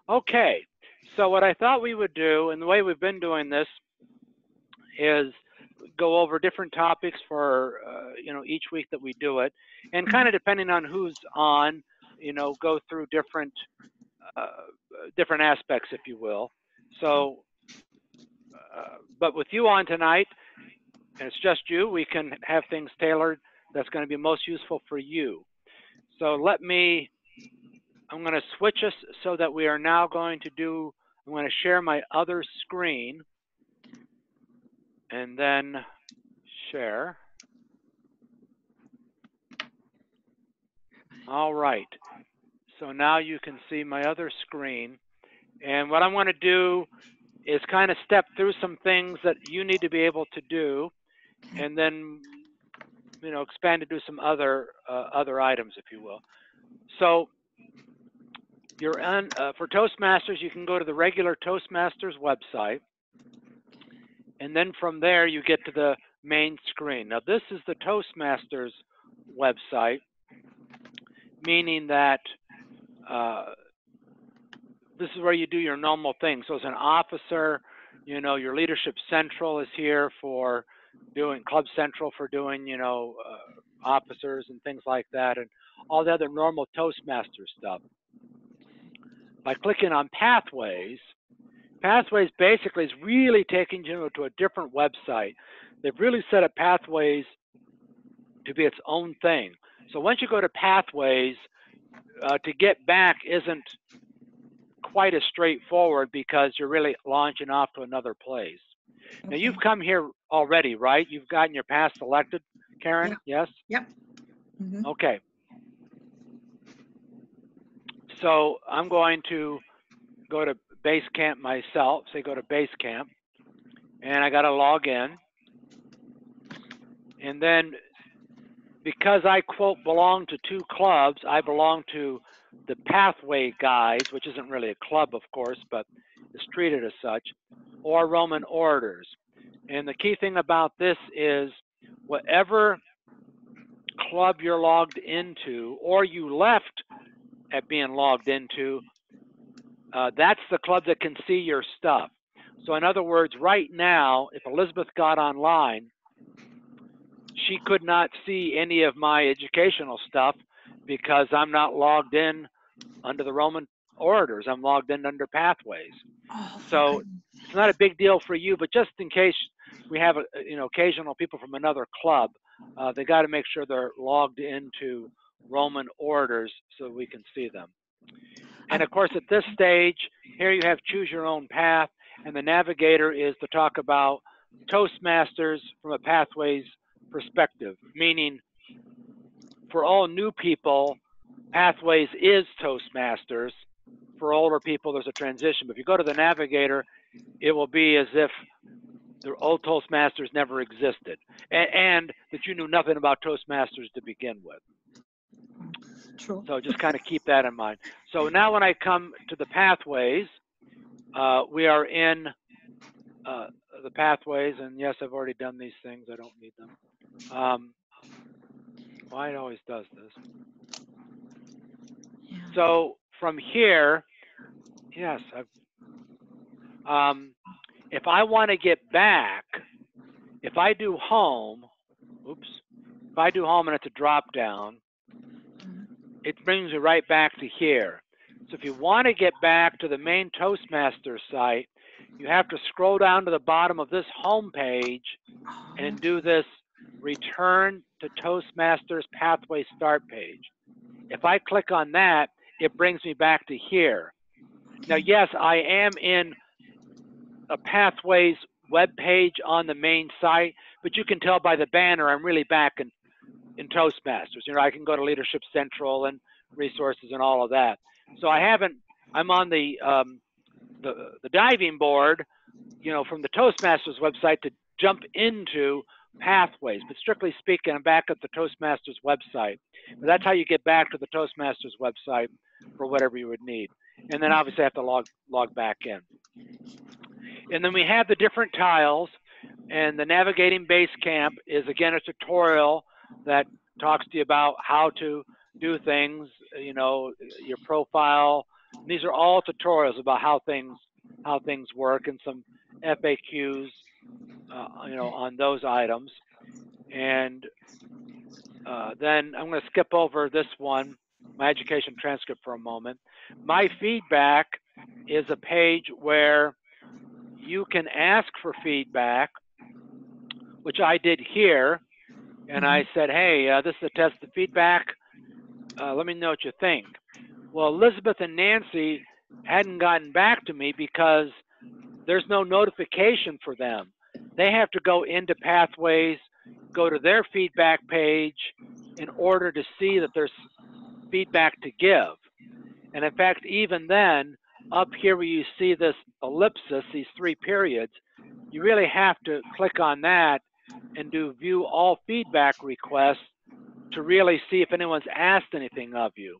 Okay, so what I thought we would do, and the way we've been doing this, is go over different topics for each week that we do it, and kind of depending on who's on, go through different aspects, if you will. So, but with you on tonight, and it's just you, we can have things tailored that's going to be most useful for you. So I'm going to switch us so that we are now going to do, I'm going to share my other screen and then share. All right. So now you can see my other screen. And what I'm going to do is kind of step through some things that you need to be able to do, and then expand to do some other items, if you will. So you're on for Toastmasters. You can go to the regular Toastmasters website, and then from there you get to the main screen. Now this is the Toastmasters website, meaning that this is where you do your normal things. So as an officer, your Leadership Central is here for doing Club Central for doing, officers and things like that, and all the other normal Toastmaster stuff. By clicking on Pathways, Pathways basically is really taking you to a different website. They've really set up Pathways to be its own thing. So once you go to Pathways, to get back isn't quite as straightforward because you're really launching off to another place. Okay. Now you've come here already, right? You've gotten your path selected, Karen? Yeah. Yes? Yep. Mm-hmm. Okay. So I'm going to go to Basecamp myself. Say go to Basecamp, and I got to log in. And then because I, quote, belong to two clubs, I belong to the Pathway Guys, which isn't really a club, of course, but is treated as such, or Roman Orators. And the key thing about this is whatever club you're logged into, or you left at being logged into, that's the club that can see your stuff. So in other words, right now, if Elizabeth got online, she could not see any of my educational stuff because I'm not logged in under the Roman Orators. I'm logged in under Pathways. Oh, so it's not a big deal for you, but just in case we have occasional people from another club, they got to make sure they're logged into Roman Orators so we can see them. And of course, at this stage, here you have choose your own path, and the navigator is to talk about Toastmasters from a Pathways perspective, meaning for all new people, Pathways is Toastmasters. For older people, there's a transition. But if you go to the navigator, it will be as if the old Toastmasters never existed, and that you knew nothing about Toastmasters to begin with. True. So just kind of keep that in mind. So now when I come to the Pathways, we are in the Pathways, and yes, I've already done these things. I don't need them. Why it always does this. Yeah. So from here, yes, if I want to get back, if I do home, if I do home and it's a drop down, it brings me right back to here. So if you want to get back to the main Toastmasters site, you have to scroll down to the bottom of this home page and do this Return to Toastmasters Pathway Start page. If I click on that, it brings me back to here. Now, yes, I am in a Pathways web page on the main site, but you can tell by the banner I'm really back in Toastmasters. I can go to Leadership Central and resources and all of that. So I'm on the diving board, from the Toastmasters website to jump into Pathways. But strictly speaking, I'm back at the Toastmasters website. But that's how you get back to the Toastmasters website for whatever you would need. And then obviously I have to log back in. And then we have the different tiles, and the Navigating Basecamp is, again, a tutorial that talks to you about how to do things, your profile, These are all tutorials about how things work, and some FAQs, on those items. And then I'm going to skip over this one, my education transcript, for a moment. My feedback is a page where you can ask for feedback, which I did here. And I said, hey, this is a test of feedback. Let me know what you think. Well, Elizabeth and Nancy hadn't gotten back to me because there's no notification for them. They have to go into Pathways, go to their feedback page in order to see that there's feedback to give. And in fact, even then, up here where you see this ellipsis, these 3 periods, you really have to click on that and do view all feedback requests to really see if anyone's asked anything of you.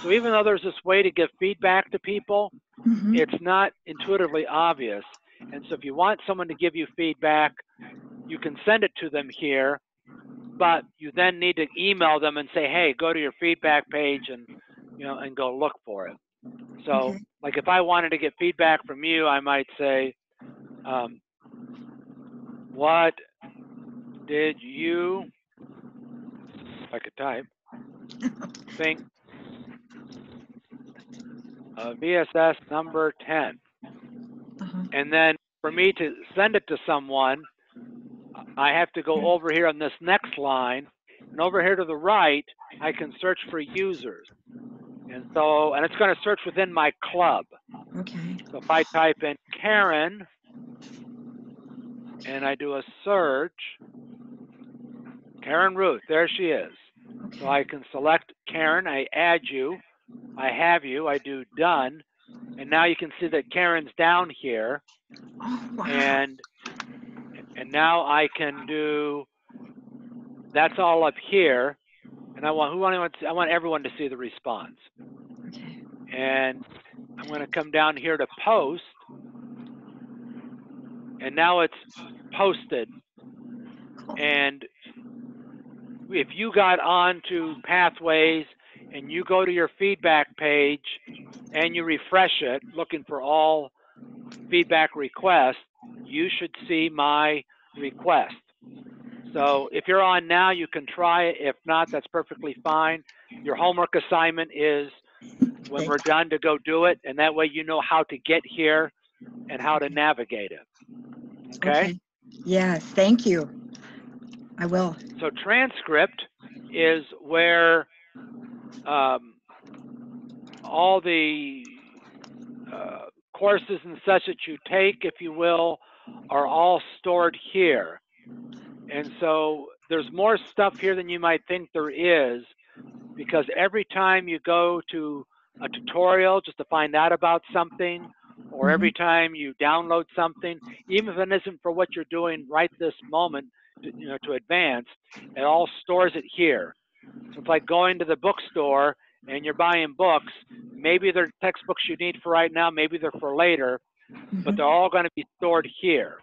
So even though there's this way to give feedback to people, it's not intuitively obvious. And so if you want someone to give you feedback, you can send it to them here, but you then need to email them and say, hey, go to your feedback page and, and go look for it. So like if I wanted to get feedback from you, I might say, what did you, if I could type, think of VSS number 10? And then for me to send it to someone, I have to go over here on this next line, and over here to the right, I can search for users. And so, and it's going to search within my club. Okay. So if I type in Karen, and I do a search, Karen Ruth, there she is. Okay. So I can select Karen, I add you, I have you, I do done, and now you can see that Karen's down here. Oh, wow. And now I can do, that's all up here, and I want everyone to see the response. Okay. And I'm going to come down here to post, and now it's posted. Cool. And if you got onto Pathways and you go to your feedback page and you refresh it, looking for all feedback requests, you should see my request. So if you're on now, you can try it. If not, that's perfectly fine. Your homework assignment is when we're done to go do it, and that way you know how to get here and how to navigate it. Okay? Yes, thank you. I will. So transcript is where all the courses and such that you take, if you will, are all stored here. And so there's more stuff here than you might think there is, because every time you go to a tutorial just to find out about something, or every time you download something, even if it isn't for what you're doing right this moment, to advance, it all stores it here. So it's like going to the bookstore and you're buying books. Maybe they're textbooks you need for right now, maybe they're for later, but they're all going to be stored here.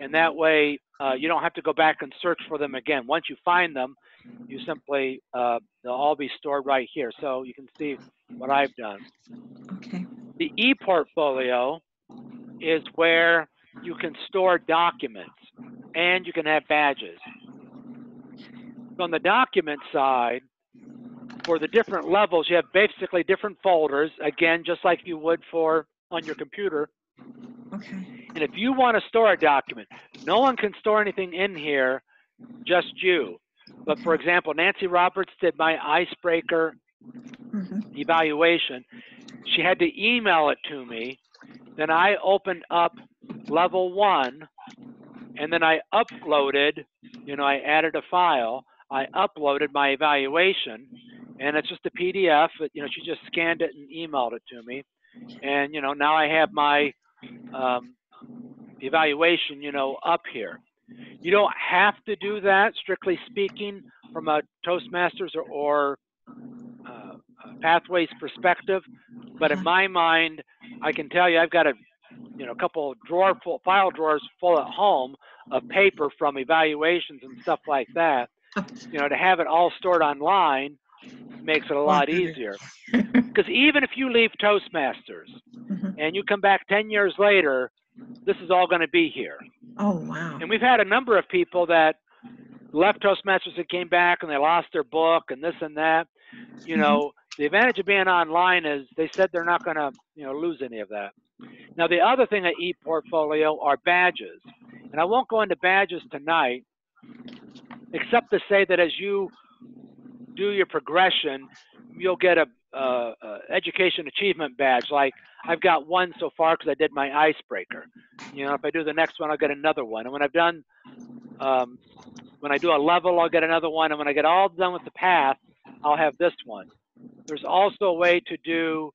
And that way, you don't have to go back and search for them again. Once you find them, you simply, they'll all be stored right here. So you can see what I've done. Okay. The e-portfolio is where you can store documents and you can have badges. So on the document side, for the different levels, you have basically different folders, again, just like you would on your computer. Okay. And if you want to store a document, no one can store anything in here, just you. But for example, Nancy Roberts did my icebreaker evaluation. She had to email it to me. Then I opened up level 1, and then I uploaded, I added a file. I uploaded my evaluation, and it's just a PDF. She just scanned it and emailed it to me. And, now I have my evaluation, up here. You don't have to do that, strictly speaking, from a Toastmasters or Pathways perspective. But in my mind, I can tell you I've got a couple of file drawers full at home of paper from evaluations and stuff like that. To have it all stored online, makes it a lot easier. Because even if you leave Toastmasters and you come back 10 years later, this is all going to be here. Oh, wow. And we've had a number of people that left Toastmasters and came back and they lost their book and this and that. You know, the advantage of being online is they said they're not going to, you know, lose any of that. Now, the other thing at ePortfolio are badges. And I won't go into badges tonight, except to say that as you do your progression, you'll get a education achievement badge. Like I've got one so far because I did my icebreaker. You know, if I do the next one, I'll get another one. And when I've done, when I do a level, I'll get another one. And when I get all done with the path, I'll have this one. There's also a way to do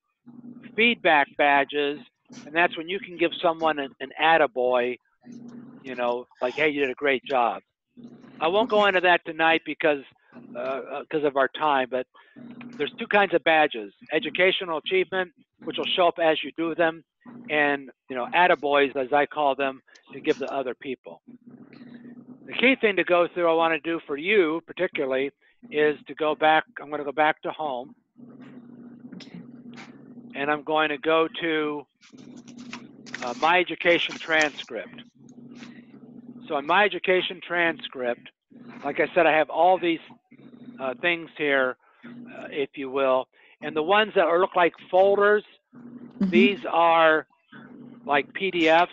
feedback badges, and that's when you can give someone an attaboy, you know, like, hey, you did a great job. I won't go into that tonight because of our time, but there's two kinds of badges: educational achievement, which will show up as you do them, and, you know, attaboys, as I call them, to give to other people. The key thing to go through, I want to do for you particularly, is to go back. I'm going to go back to home, and I'm going to go to my education transcript. So in my education transcript, like I said, I have all these things here, if you will. And the ones that look like folders, these are like PDFs.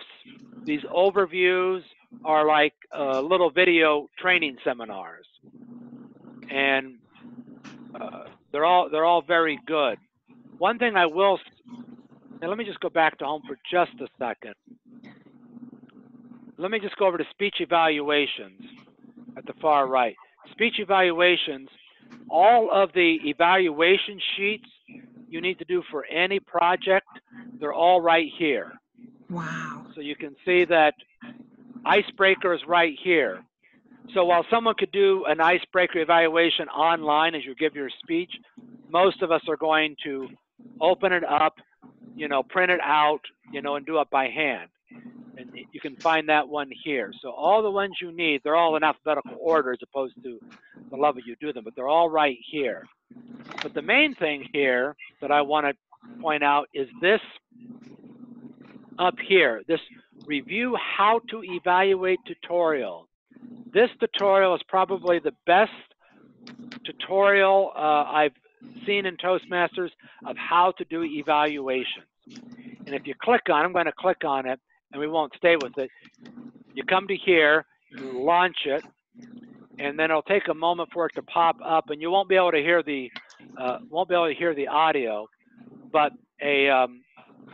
These overviews are like little video training seminars. And they're all very good. One thing I will, and let me just go back to home for just a second. Let me just go over to speech evaluations at the far right. Speech evaluations, all of the evaluation sheets you need to do for any project, they're all right here. Wow. So you can see that icebreaker is right here. So while someone could do an icebreaker evaluation online as you give your speech, most of us are going to open it up, you know, print it out, you know, and do it by hand. And you can find that one here. So all the ones you need, they're all in alphabetical order as opposed to the level you do them, but they're all right here. But the main thing here that I want to point out is this up here, this review how to evaluate tutorial. This tutorial is probably the best tutorial I've seen in Toastmasters of how to do evaluations. And if you click on, I'm going to click on it, and we won't stay with it. You come to here, you launch it, and then it'll take a moment for it to pop up, and you won't be able to hear the audio, but a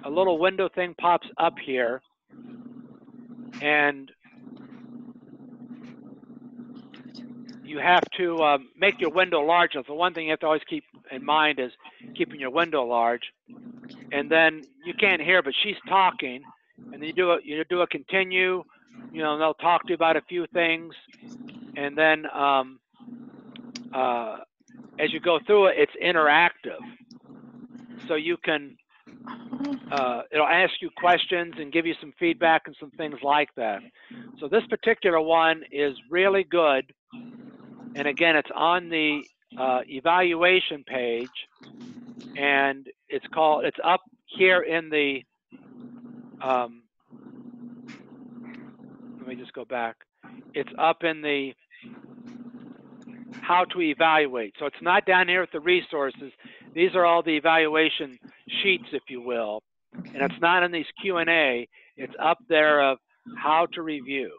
little window thing pops up here, and you have to make your window large. So the one thing you have to always keep in mind is keeping your window large. And then you can't hear, but she's talking, and then you do a continue. You know, they'll talk to you about a few things, and then as you go through it, it's interactive. So you can it'll ask you questions and give you some feedback and some things like that. So this particular one is really good. And again, it's on the evaluation page, and it's up here in the, let me just go back. It's up in the how to evaluate. So it's not down here at the resources. These are all the evaluation sheets, if you will. And it's not in these Q&A. It's up there of how to review.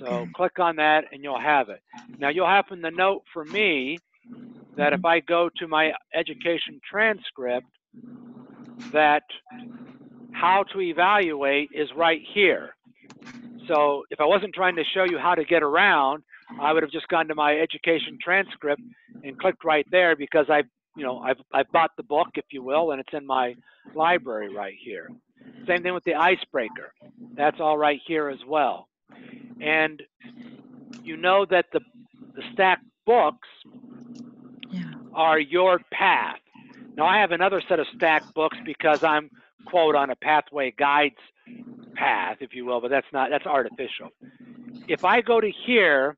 So click on that and you'll have it. Now you'll happen to note for me that if I go to my education transcript, that how to evaluate is right here. So if I wasn't trying to show you how to get around, I would have just gone to my education transcript and clicked right there because I've bought the book, if you will, and it's in my library right here. Same thing with the icebreaker. That's all right here as well. And you know that the stacked books are your path. Now I have another set of stacked books because I'm, quote, on a pathway guides path, if you will, but that's artificial. If I go to here,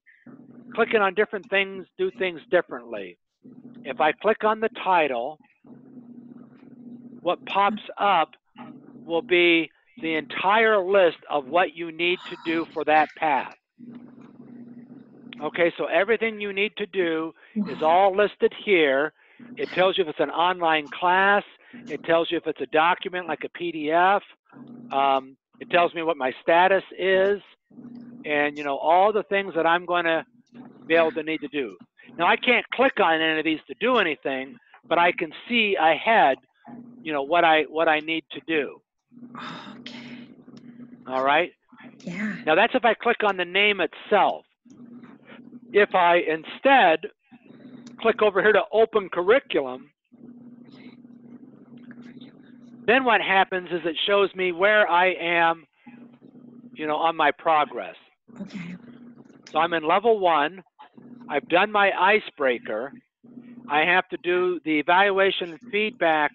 clicking on different things, do things differently. if I click on the title, what pops up will be the entire list of what you need to do for that path. Okay, so everything you need to do is all listed here. It tells you if it's an online class. It tells you if it's a document like a PDF. It tells me what my status is, and all the things that I'm going to be able to need to do. Now I can't click on any of these to do anything, but I can see ahead, what I need to do. Okay. All right. Yeah. Now that's if I click on the name itself. If I instead click over here to open curriculum, then what happens is it shows me where I am, on my progress. Okay. So I'm in level 1. I've done my icebreaker. I have to do the evaluation and feedback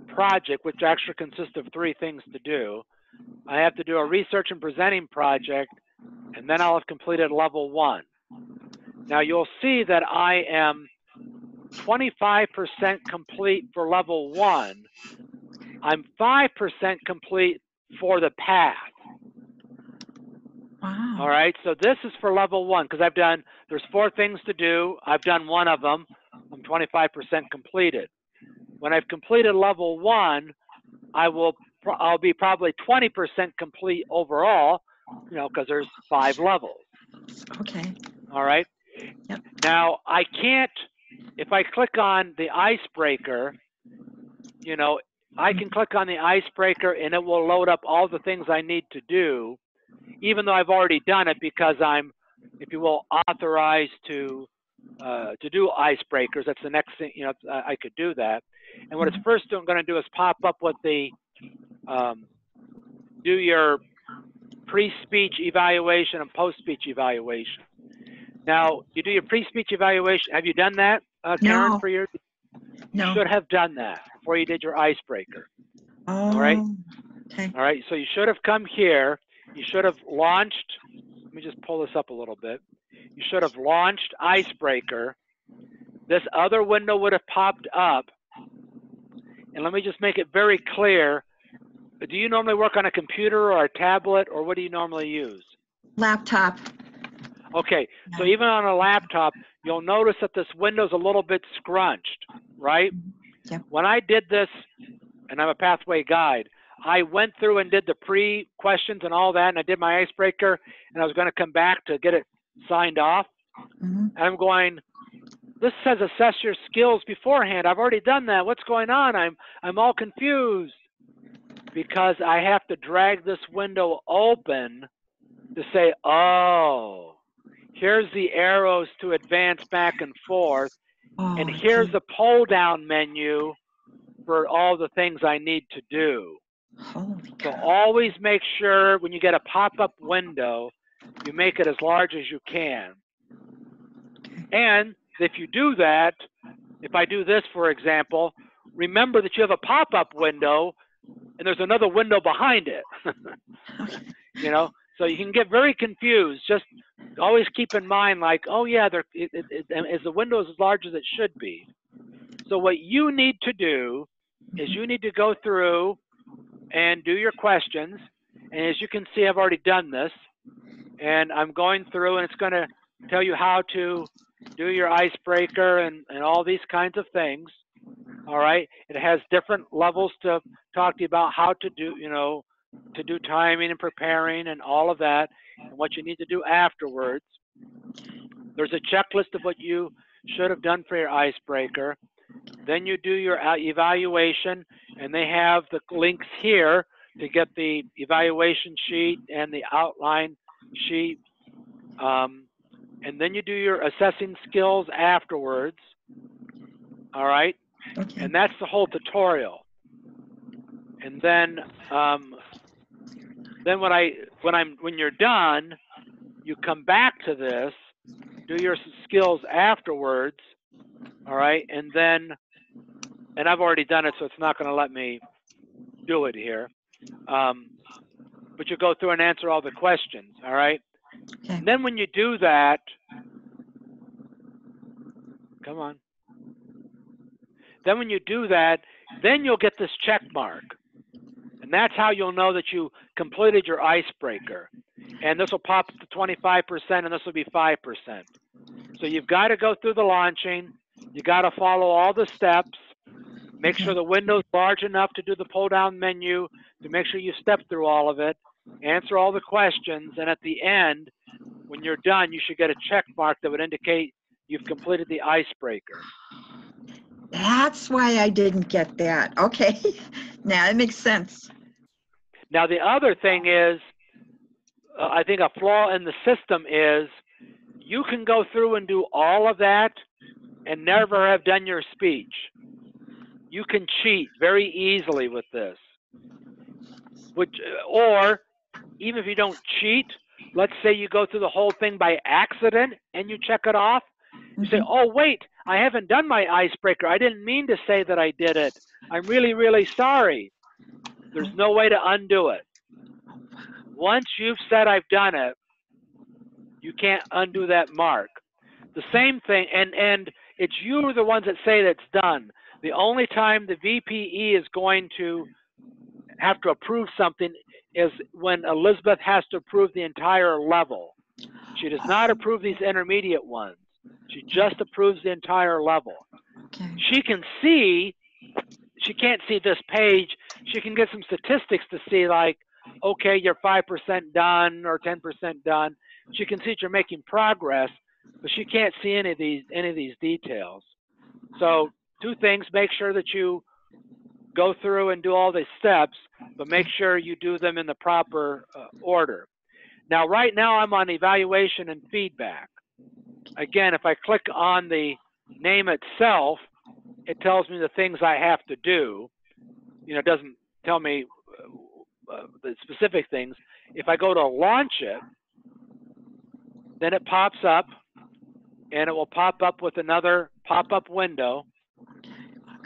project, which actually consists of 3 things to do. I have to do a research and presenting project, and then I'll have completed level 1. Now you'll see that I am 25% complete for level 1. I'm 5% complete for the path. Wow. All right, so this is for level 1 because there's 4 things to do. I've done 1 of them. I'm 25% completed. When I've completed level 1, I'll be probably 20% complete overall, because there's 5 levels. Okay. All right. Yep. Now I can't, if I click on the icebreaker, I can click on the icebreaker and it will load up all the things I need to do, even though I've already done it because I'm, if you will, authorized to do icebreakers. That's the next thing, I could do that. And what it's first going to do is pop up with the do your pre-speech evaluation and post-speech evaluation. Now, you do your pre-speech evaluation. Have you done that, Karen, No. for your? No. You should have done that before you did your icebreaker. Oh. All right. Okay. All right. So you should have come here. You should have launched. Let me just pull this up a little bit. You should have launched icebreaker. This other window would have popped up. And let me just make it very clear. Do you normally work on a computer or a tablet, or what do you normally use? Laptop. Okay, so even on a laptop, you'll notice that this window's a little bit scrunched, right? Yep. When I did this, and I'm a pathway guide, I went through and did the pre-questions and all that, and I did my icebreaker, and I was going to come back to get it signed off. And I'm going, this says assess your skills beforehand. I've already done that. What's going on? I'm all confused because I have to drag this window open to say, oh, here's the arrows to advance back and forth, and here's a pull-down menu for all the things I need to do. Holy So cow. always make sure when you get a pop-up window, you make it as large as you can. And if you do that, if I do this, for example, remember that you have a pop-up window and there's another window behind it. So you can get very confused. Just always keep in mind, like, oh yeah, is the window as large as it should be? So what you need to do is you need to go through and do your questions. And as you can see, I've already done this. And I'm going through, and it's going to tell you how to do your icebreaker and all these kinds of things. All right. It has different levels to talk to you about how to do, to do timing and preparing and all of that, and what you need to do afterwards. There's a checklist of what you should have done for your icebreaker. Then you do your evaluation, and they have the links here to get the evaluation sheet and the outline sheet. And then you do your assessing skills afterwards. All right. Okay. And that's the whole tutorial. And then when you're done, you come back to this, do your skills afterwards. All right. And I've already done it, so it's not going to let me do it here. But you go through and answer all the questions. All right. Okay. And then when you do that, come on. Then when you do that, then you'll get this check mark. And that's how you'll know that you completed your icebreaker. And this will pop up to 25%, and this will be 5%. So you've got to go through the launching. You got to follow all the steps. Make sure the window's large enough to do the pull-down menu, to make sure you step through all of it, answer all the questions, and at the end, when you're done, you should get a check mark that would indicate you've completed the icebreaker. That's why I didn't get that. Okay. Now it makes sense. Now, the other thing is, I think a flaw in the system is you can go through and do all of that and never have done your speech. You can cheat very easily with this. Or even if you don't cheat, let's say you go through the whole thing by accident and you check it off. You say, oh, wait, I haven't done my icebreaker. I didn't mean to say that I did it. I'm really, really sorry. There's no way to undo it. Once you've said I've done it, you can't undo that mark. The same thing, and it's you the ones that say that's done. The only time the VPE is going to have to approve something is when Elizabeth has to approve the entire level. She does not approve these intermediate ones. She just approves the entire level. Okay. She can see, she can't see this page. She can get some statistics to see, like, okay, you're 5% done or 10% done. She can see that you're making progress, but she can't see any of these details. So 2 things: make sure that you go through and do all the steps, but make sure you do them in the proper order. Now, right now I'm on evaluation and feedback. Again, if I click on the name itself, it tells me the things I have to do. You know, it doesn't tell me the specific things. If I go to launch it, then it pops up, and it will pop up with another pop-up window.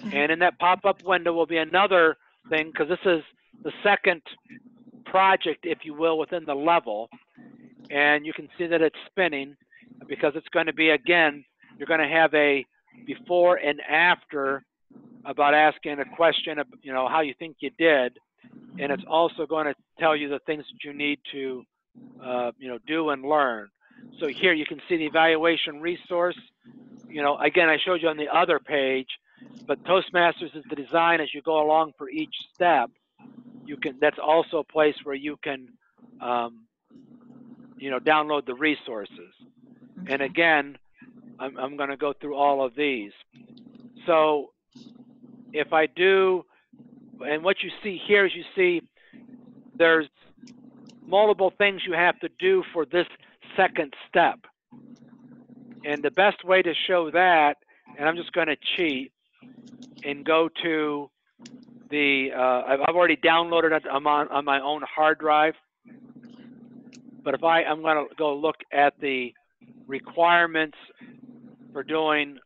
Okay. And in that pop-up window will be another thing, because this is the second project, if you will, within the level. And you can see that it's spinning, because it's going to be, again, you're going to have a before and after about asking a question of, you know, how you think you did. And it's also going to tell you the things that you need to, you know, do and learn. So here you can see the evaluation resource. You know, again, I showed you on the other page, but Toastmasters is the design as you go along for each step. You can, that's also a place where you can, you know, download the resources. And again, I'm going to go through all of these. So if I do, and what you see here is you see there's multiple things you have to do for this second step. And the best way to show that, and I'm just going to cheat and go to the, I've already downloaded it on my own hard drive. But if I'm going to go look at the requirements for doing,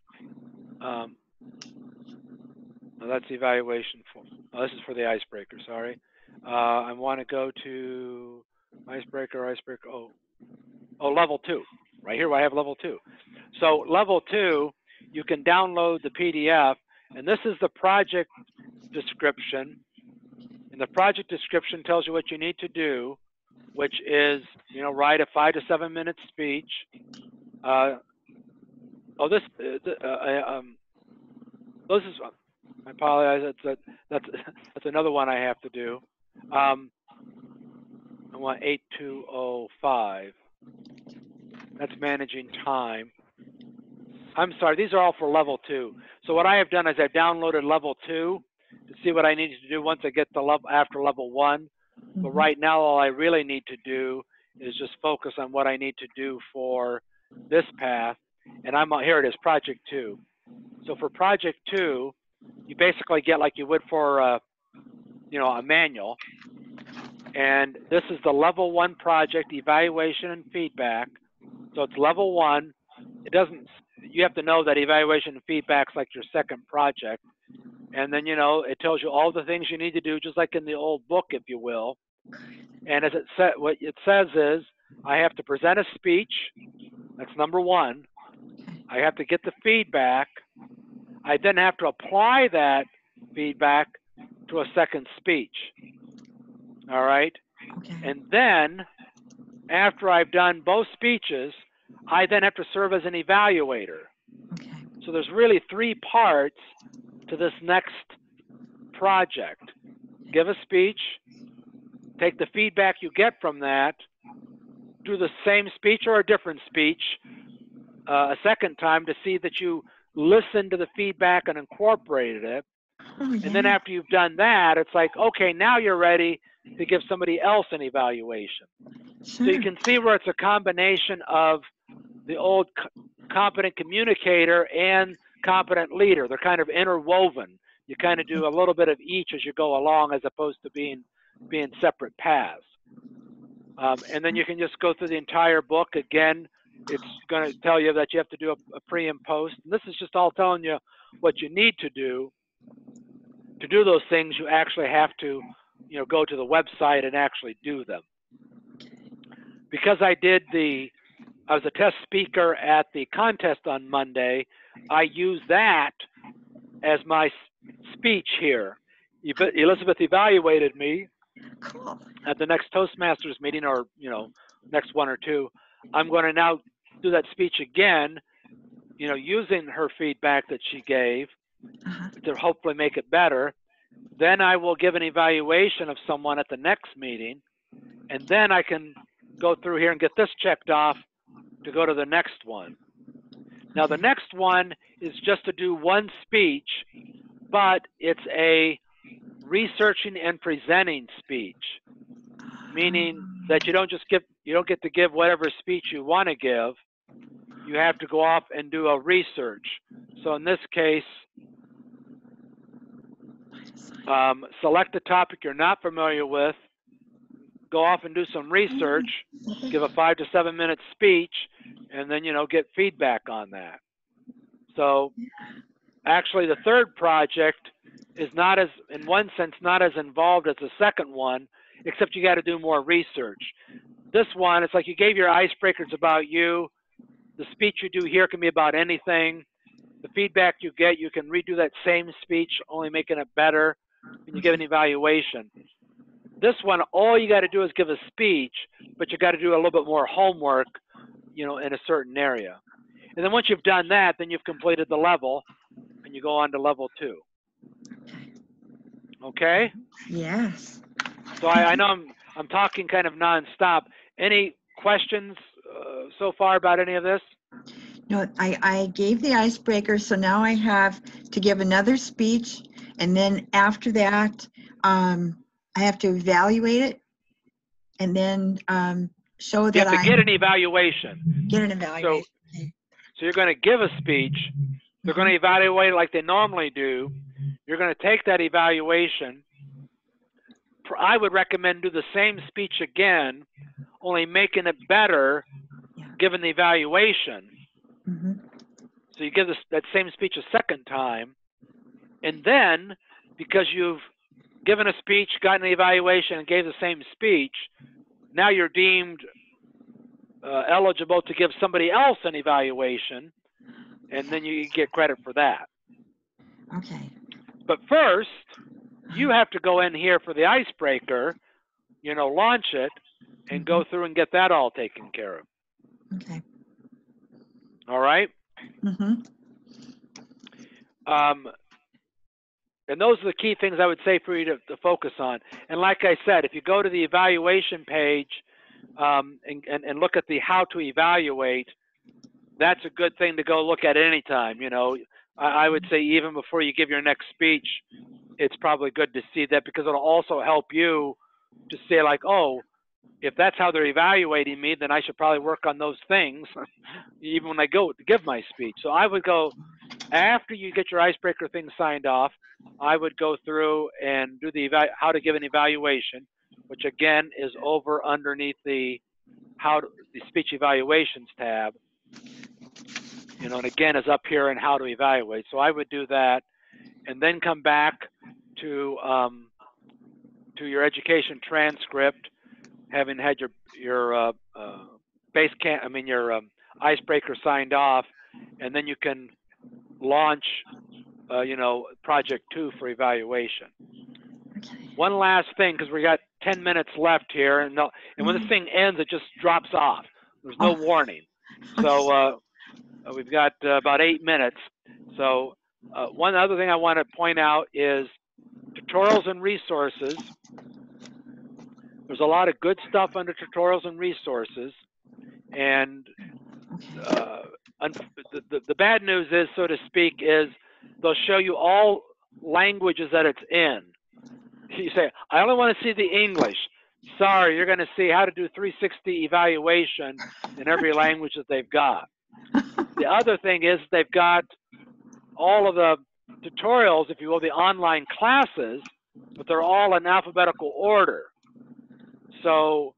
that's the evaluation for, this is for the icebreaker, sorry. I want to go to icebreaker, oh, level 2. Right here I have level 2. So level 2, you can download the PDF, and this is the project description. And the project description tells you what you need to do, which is, you know, write a 5 to 7 minute speech. This is, I apologize. That's another one I have to do. I want 8205. That's managing time. I'm sorry, these are all for level 2. So what I have done is I've downloaded level 2 to see what I need to do once I get to level after level 1. But right now, all I really need to do is just focus on what I need to do for this path. And here it is, project 2. So for project 2, you basically get like you would for you know, a manual. And this is the level 1 project, evaluation and feedback. So it's level 1. It doesn't, you have to know that evaluation and feedback is like your second project. And then, you know, it tells you all the things you need to do, just like in the old book, if you will. And as it said, what it says is, I have to present a speech. That's number 1. I have to get the feedback. I then have to apply that feedback to a second speech. All right? Okay. And then, after I've done both speeches, I then have to serve as an evaluator. Okay. So there's really 3 parts to this next project. Give a speech, take the feedback you get from that, do the same speech or a different speech a second time to see that you listened to the feedback and incorporated it. Oh, yeah. And then after you've done that, it's like, okay, now you're ready to give somebody else an evaluation. Sure. So you can see where it's a combination of the old competent communicator and competent leader. They're kind of interwoven. You kind of do a little bit of each as you go along, as opposed to being separate paths. And then you can just go through the entire book. Again, it's going to tell you that you have to do a pre and post. And this is just all telling you what you need to do. To do those things, you actually have to, go to the website and actually do them. Because I was a test speaker at the contest on Monday, I use that as my speech here. Elizabeth evaluated me. Cool. At the next Toastmasters meeting, or next 1 or 2, I'm going to now do that speech again, using her feedback that she gave to hopefully make it better. Then I will give an evaluation of someone at the next meeting, and then I can go through here and get this checked off to go to the next one. Now the next one is just to do one speech, but it's a researching and presenting speech, meaning that you don't get to give whatever speech you want to give. You have to go off and do a research. So in this case, select a topic you're not familiar with, go off and do some research, give a 5 to 7 minute speech, and then get feedback on that. So actually the third project is not as, in one sense, not as involved as the second one, except you got to do more research. This one, it's like you gave your icebreakers about you. The speech you do here can be about anything. The feedback you get, you can redo that same speech, only making it better, and you give an evaluation. This one, all you got to do is give a speech, but you got to do a little bit more homework, in a certain area. And then once you've done that, then you've completed the level, and you go on to level 2. Okay? Yes. So I know I'm talking kind of nonstop. Any questions so far about any of this? No, I gave the icebreaker, so now I have to give another speech, and then after that, I have to evaluate it, and then show that you have to get an evaluation. Get an evaluation. So you're going to give a speech. They're going to evaluate it like they normally do. You're going to take that evaluation. I would recommend do the same speech again, only making it better given the evaluation. So you give that same speech a second time, and then because you've given a speech, gotten the evaluation, and gave the same speech, now you're deemed eligible to give somebody else an evaluation, and then you get credit for that. Okay. But first, you have to go in here for the icebreaker, launch it, and go through and get that all taken care of. Okay. All right? And those are the key things I would say for you to focus on. And like I said, if you go to the evaluation page and look at the how to evaluate, that's a good thing to go look at any time. I would say even before you give your next speech, it's probably good to see that, because it'll also help you to say like, oh, if that's how they're evaluating me, then I should probably work on those things even when I go to give my speech. So I would go, after you get your icebreaker thing signed off, I would go through and do the how to give an evaluation, which again is over underneath the speech evaluations tab. And again is up here in how to evaluate. So I would do that, and then come back to your education transcript, having had your icebreaker signed off, and then you can launch project 2 for evaluation. Okay. One last thing, because we got 10 minutes left here, and when this thing ends, it just drops off. There's no warning. So we've got about 8 minutes. So one other thing I want to point out is tutorials and resources. There's a lot of good stuff under tutorials and resources, and the bad news is, so to speak, is they'll show you all languages that it's in. You say, I only want to see the English. Sorry, you're going to see how to do 360 evaluation in every language that they've got. The other thing is they've got all of the tutorials, if you will, the online classes, but they're all in alphabetical order. So,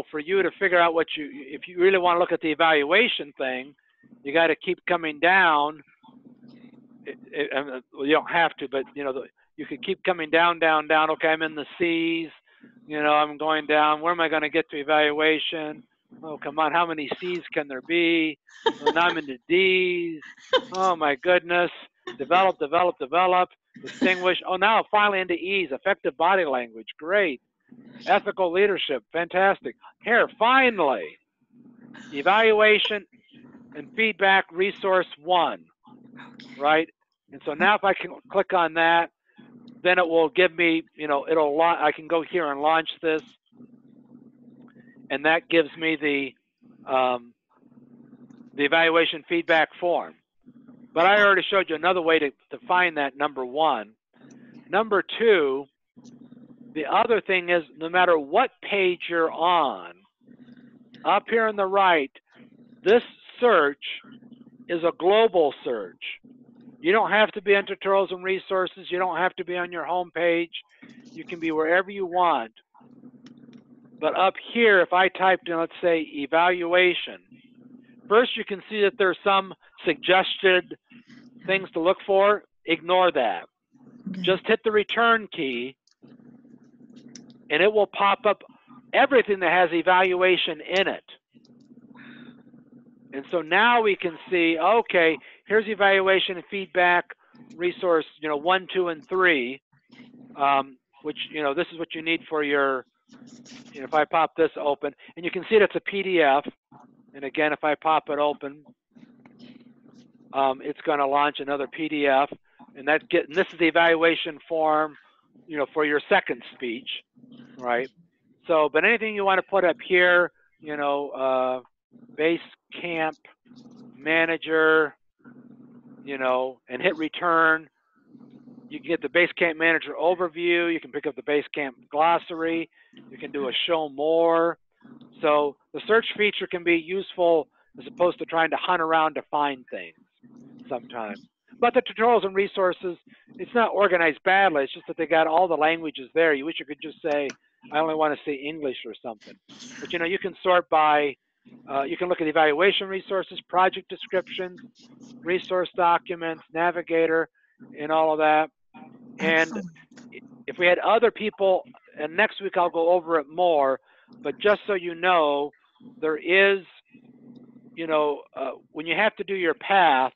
for you to figure out if you really want to look at the evaluation thing, you got to keep coming down. You don't have to, but you could keep coming down, down, down. Okay, I'm in the C's. I'm going down. Where am I going to get to evaluation? Oh, come on. How many C's can there be? Well, now I'm in the D's. Oh, my goodness. Develop, develop, develop. Distinguish. Oh, now finally into E's. Effective body language. Great. Ethical leadership. Fantastic. Here, finally. Evaluation and feedback resource 1. Right? And so now if I can click on that, then it will give me, I can go here and launch this, and that gives me the evaluation feedback form. But I already showed you another way to find that, number 1. Number 2, the other thing is, no matter what page you're on, up here on the right, this search is a global search. You don't have to be on tutorials and resources. You don't have to be on your home page. You can be wherever you want. But up here, if I typed in, let's say, evaluation, first you can see that there's some suggested things to look for. Ignore that. Just hit the return key, and it will pop up everything that has evaluation in it. And so now we can see, okay, here's evaluation and feedback resource, 1, 2, and 3, which, this is what you need for your, if I pop this open, and you can see that's a PDF. And again, if I pop it open, it's going to launch another PDF. And this is the evaluation form, for your second speech, right? So, but anything you want to put up here, base camp manager, and hit return. You can get the Basecamp Manager overview. You can pick up the Basecamp glossary. You can do a show more. So the search feature can be useful as opposed to trying to hunt around to find things sometimes. But the tutorials and resources, it's not organized badly. It's just that they got all the languages there. You wish you could just say, I only want to see English or something. But you can sort by, you can look at evaluation resources, project descriptions, resource documents, navigator, and all of that. And if we had other people, and next week I'll go over it more, but just so you know, there is, when you have to do your path,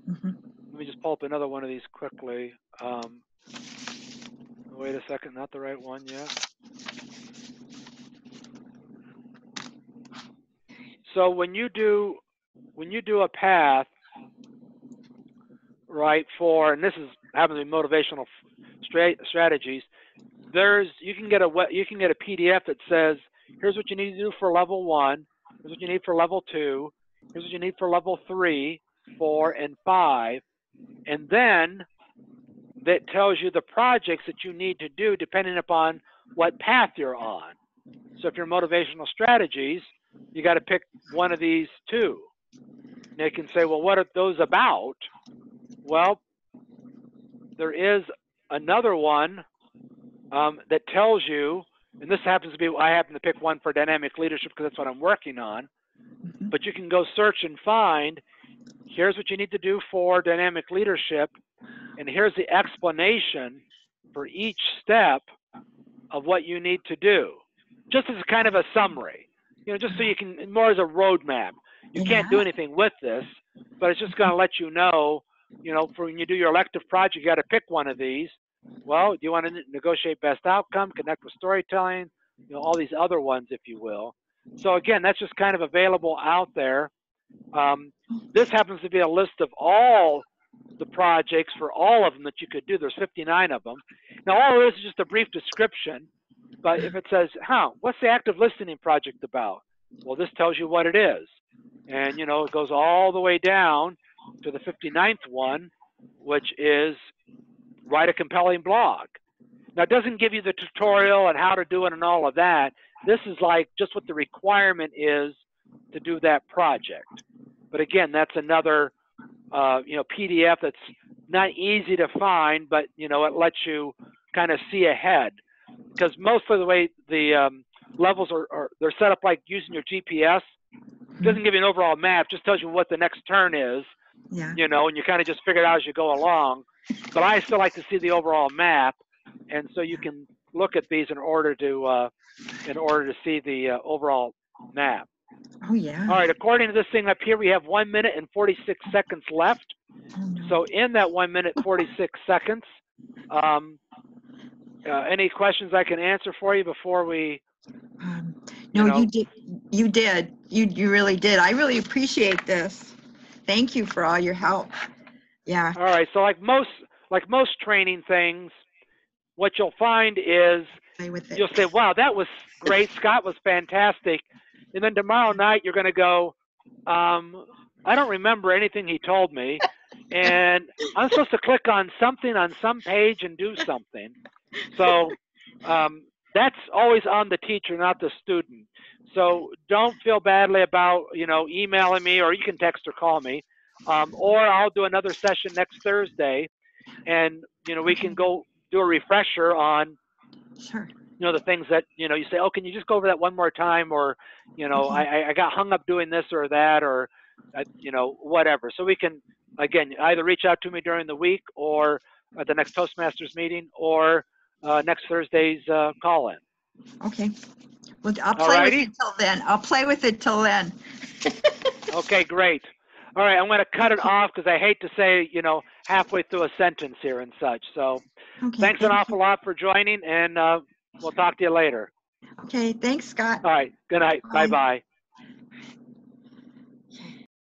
let me just pull up another one of these quickly. Wait a second, not the right one yet. So when you do a path, right, and this happens to be motivational strategies, you can get a PDF that says, here's what you need to do for level 1, here's what you need for level 2, here's what you need for level 3, 4, and 5, and then that tells you the projects that you need to do depending upon what path you're on. So if you're motivational strategies, you got to pick one of these 2. And they can say, well, what are those about? Well, there is another one that tells you, and this happens to be, I happen to pick one for dynamic leadership because that's what I'm working on, but you can go search and find, here's what you need to do for dynamic leadership, and here's the explanation for each step of what you need to do, just as kind of a summary, just so you can, more as a roadmap. You can't do anything with this, but it's just going to let you know you know, for when you do your elective project, you got to pick one of these. Well, do you want to negotiate best outcome, connect with storytelling, you know, all these other ones, if you will. So again, that's just kind of available out there. This happens to be a list of all the projects for all of them that you could do. There's 59 of them. Now, all of this is just a brief description, but if it says, what's the active listening project about? Well, this tells you what it is. And, you know, it goes all the way down to the 59th one, which is write a compelling blog. Now, it doesn't give you the tutorial and how to do it and all of that. This is like just what the requirement is to do that project. But again, that's another you know, PDF that's not easy to find, but you know, it lets you kind of see ahead, because most of the way the levels are they're set up like using your GPS. It doesn't give you an overall map, just tells you what the next turn is. Yeah. You know, and you kind of just figure it out as you go along. But I still like to see the overall map, and so you can look at these in order to see the overall map. Oh, yeah. All right, according to this thing up here, we have 1 minute and 46 seconds left. Oh, no. So in that 1 minute, 46 seconds, any questions I can answer for you before we, no, you know? you did. You did. You really did. I really appreciate this. Thank you for all your help. Yeah. All right, so like most training things, what you'll find is Play with it. you'll say, wow, that was great. Scott was fantastic. And then tomorrow night, you're going to go, I don't remember anything he told me. And I'm supposed to click on something on some page and do something. So that's always on the teacher, not the student. So don't feel badly about, you know, emailing me, or you can text or call me. Or I'll do another session next Thursday, and, you know, we can go do a refresher on, Sure. you know, the things that, you know, you say, oh, can you just go over that one more time? Or, you know, I got hung up doing this or that, or, you know, whatever. So we can, again, either reach out to me during the week, or at the next Toastmasters meeting, or next Thursday's call-in. Okay. Well, I'll play with it till then. I'll play with it till then. Okay, great. All right, I'm going to cut it off because I hate to say, you know, halfway through a sentence here and such. So thanks an awful lot for joining, and we'll talk to you later. Okay, thanks, Scott. All right, good night. Bye-bye.